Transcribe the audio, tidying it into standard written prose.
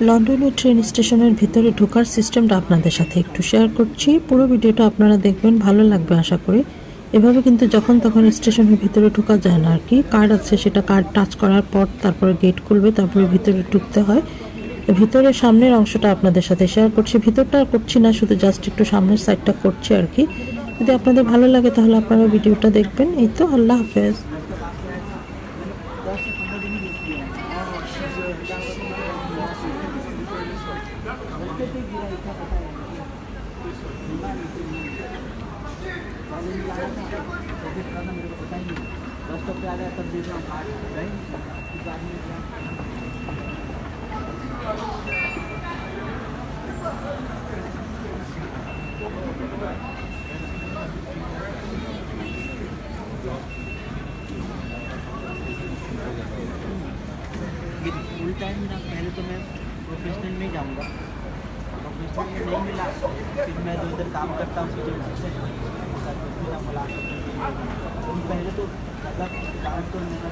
লন্ডনে ট্রেন স্টেশনের ভিতরে ঢোকার সিস্টেমটা আপনাদের সাথে একটু শেয়ার করছি। পুরো ভিডিওটা আপনারা দেখবেন, ভালো লাগবে আশা করি। এভাবে কিন্তু যখন তখন স্টেশনের ভিতরে ঢোকা যায় না আর কি। কার্ড আছে, সেটা কার্ড টাচ করার পর তারপরে গেট খুলবে, তারপরে ভিতরে ঢুকতে হয়। ভিতরের সামনের অংশটা আপনাদের সাথে শেয়ার করছি, ভিতরটা আর করছি না, শুধু জাস্ট একটু সামনের সাইডটা করছি আর কি। যদি আপনাদের ভালো লাগে তাহলে আপনারা ভিডিওটা দেখবেন। এই তো, আল্লাহ হাফেজ। फुल टाइम ना, पहले तो मैं प्रोफेशनल में ही जाऊँगा। प्रोफेशनल में नहीं मिला, फिर मैं जो इधर काम करता हूँ मुझे उससे मुलाकात। पहले तो मतलब काम तो मेरा